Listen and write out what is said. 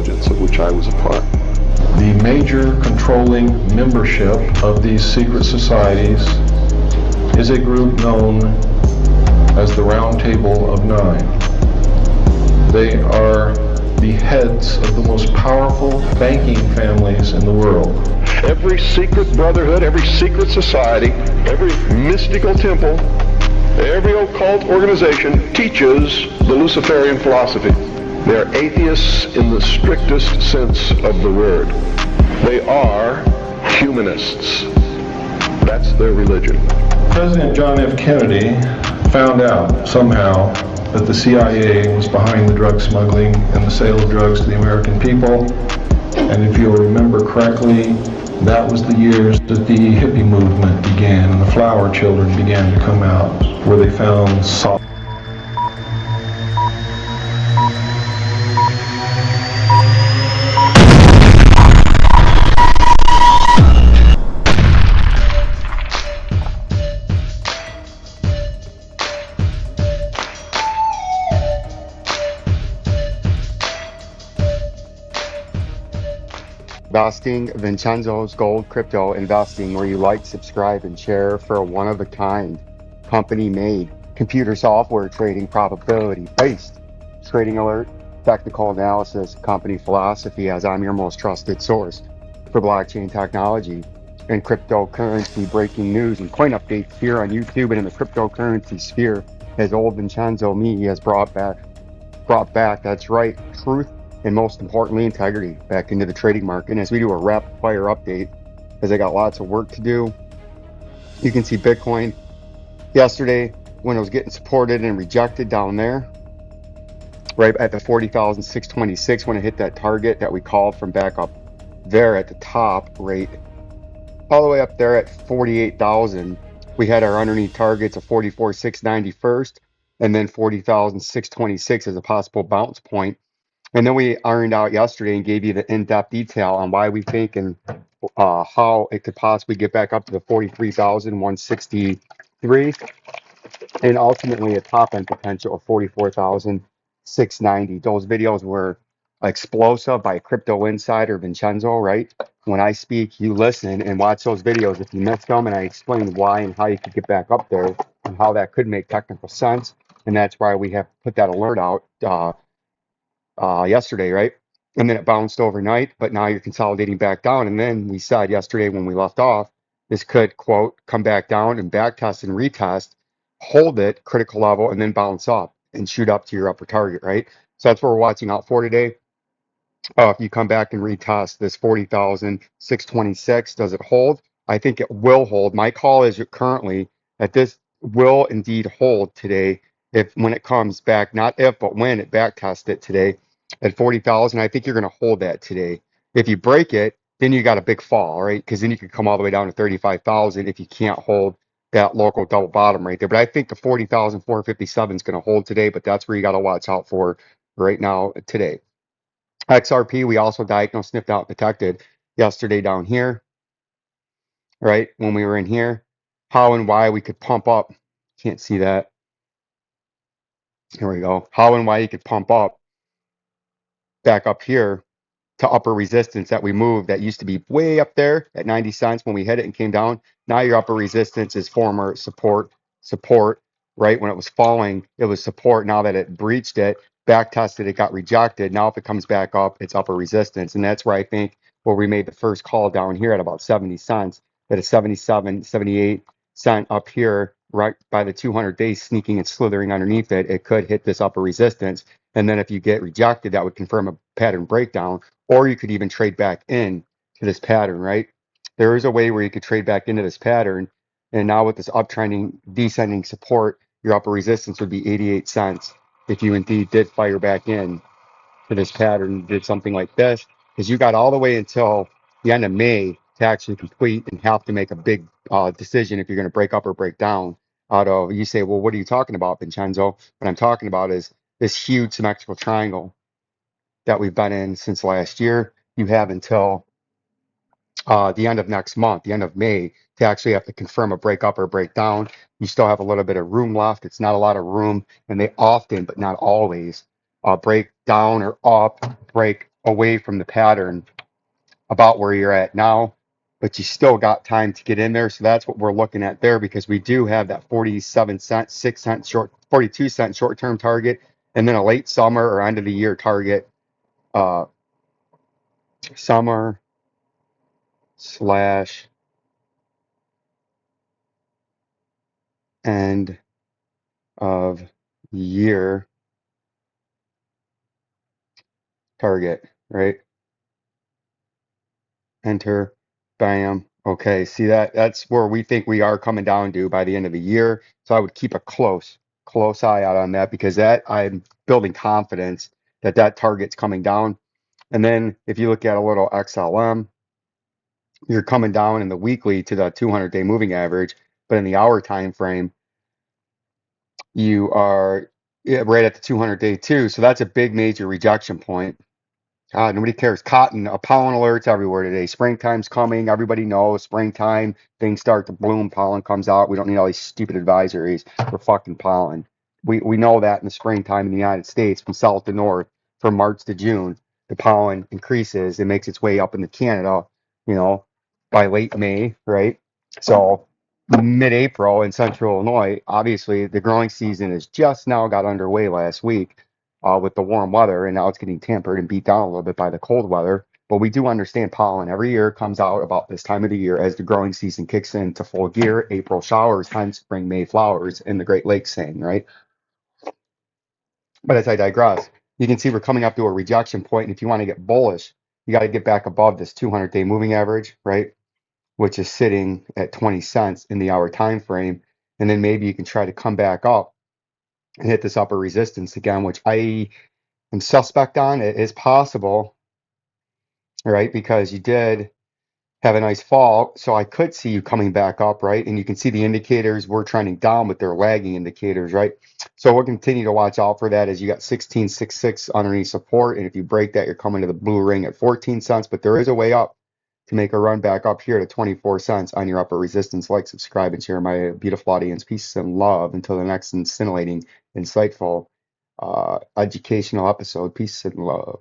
intelligence of which I was a part. The major controlling membership of these secret societies is a group known as the Round Table of Nine. They are the heads of the most powerful banking families in the world. Every secret brotherhood, every secret society, every mystical temple, every occult organization teaches the Luciferian philosophy. They're atheists in the strictest sense of the word. They are humanists. That's their religion. President John F. Kennedy found out somehow that the CIA was behind the drug smuggling and the sale of drugs to the American people. And if you'll remember correctly, that was the years that the hippie movement began and the flower children began to come out, where they found salt. Investing, Vincenzo's Gold Crypto Investing, where you like, subscribe, and share for a one-of-a-kind, company-made, computer software trading probability-based trading alert, technical analysis, company philosophy, as I'm your most trusted source for blockchain technology and cryptocurrency breaking news and coin updates here on YouTube and in the cryptocurrency sphere, as old Vincenzo me has brought back, that's right, truth, and most importantly, integrity back into the trading market. And as we do a rapid fire update, because I got lots of work to do, you can see Bitcoin yesterday when it was getting supported and rejected down there, right at the 40,626 when it hit that target that we called from back up there at the top, right all the way up there at 48,000. We had our underneath targets of 44,690 first, and then 40,626 as a possible bounce point. And then we ironed out yesterday and gave you the in-depth detail on why we think and how it could possibly get back up to the 43,163 and ultimately a top-end potential of 44,690. Those videos were explosive by Crypto Insider Vincenzo, right? When I speak, you listen and watch those videos if you missed them, and I explain why and how you could get back up there and how that could make technical sense. And that's why we have put that alert out yesterday, right? And then it bounced overnight, but now you're consolidating back down. And then we said yesterday when we left off, this could, quote, come back down and back test and retest, hold it, critical level, and then bounce up and shoot up to your upper target, right? So that's what we're watching out for today. If you come back and retest this 40,626, does it hold? I think it will hold. My call is currently that this will indeed hold today. If when it comes back, not if, but when it back tests it today at 40,000, I think you're going to hold that today. If you break it, then you got a big fall, right? Because then you could come all the way down to 35,000 if you can't hold that local double bottom right there. But I think the 40,457 is going to hold today, but that's where you got to watch out for right now today. XRP, we also diagnosed, sniffed out, detected yesterday down here, right? When we were in here, how and why we could pump up. Can't see that. Here we go. How and why you could pump up back up here to upper resistance that we moved that used to be way up there at 90 cents when we hit it and came down. Now your upper resistance is former support, right? When it was falling, it was support. Now that it breached it, back tested, it got rejected. Now if it comes back up, it's upper resistance. And that's where I think where we made the first call down here at about 70 cents, that is 77, 78 cent up here, right by the 200 days sneaking and slithering underneath it, it could hit this upper resistance. And then if you get rejected, that would confirm a pattern breakdown, or you could even trade back in to this pattern, right? There is a way where you could trade back into this pattern. And now with this uptrending, descending support, your upper resistance would be 88 cents if you indeed did fire back in to this pattern, did something like this, because you got all the way until the end of May to actually complete and have to make a big decision if you're going to break up or break down out of, you say, well, what are you talking about, Vincenzo? What I'm talking about is this huge symmetrical triangle that we've been in since last year. You have until the end of next month, the end of May, to actually have to confirm a break up or break down. You still have a little bit of room left. It's not a lot of room, and they often, but not always, break down or up, break away from the pattern about where you're at now, but you still got time to get in there. So that's what we're looking at there, because we do have that 47 cent, 6 cent short, 42 cent short-term target, and then a late summer or end of the year target, uh, summer slash end of year target, right? Enter, bam. Okay, see that's where we think we are coming down to by the end of the year. So I would keep a close eye out on that, because that I'm building confidence that that target's coming down. And then if you look at a little XLM, you're coming down in the weekly to the 200-day moving average, but in the hour time frame, you are right at the 200-day too. So that's a big major rejection point. Nobody cares. Cotton, pollen alerts everywhere today. Springtime's coming. Everybody knows springtime. Things start to bloom. Pollen comes out. We don't need all these stupid advisories for fucking pollen. We know that in the springtime in the United States, from south to north, from March to June, the pollen increases. It makes its way up into Canada, you know, by late May, right? So mid-April in central Illinois, obviously the growing season has just now got underway last week with the warm weather, and now it's getting tempered and beat down a little bit by the cold weather. But we do understand pollen every year comes out about this time of the year as the growing season kicks into full gear. April showers, hence spring, May flowers in the Great Lakes saying, right? But as I digress, you can see we're coming up to a rejection point, and if you want to get bullish, you got to get back above this 200-day moving average, right? Which is sitting at 20 cents in the hour time frame. And then maybe you can try to come back up and hit this upper resistance again, which I am suspect on. It is possible, right? Because you did have a nice fall. So I could see you coming back up, right? And you can see the indicators were trending down, but they're lagging indicators, right? So we'll continue to watch out for that, as you got 16.66 underneath support. And if you break that, you're coming to the blue ring at 14 cents, but there is a way up to make a run back up here to 24 cents on your upper resistance. Like, subscribe, and share, my beautiful audience. Peace and love until the next scintillating, insightful, educational episode. Peace and love.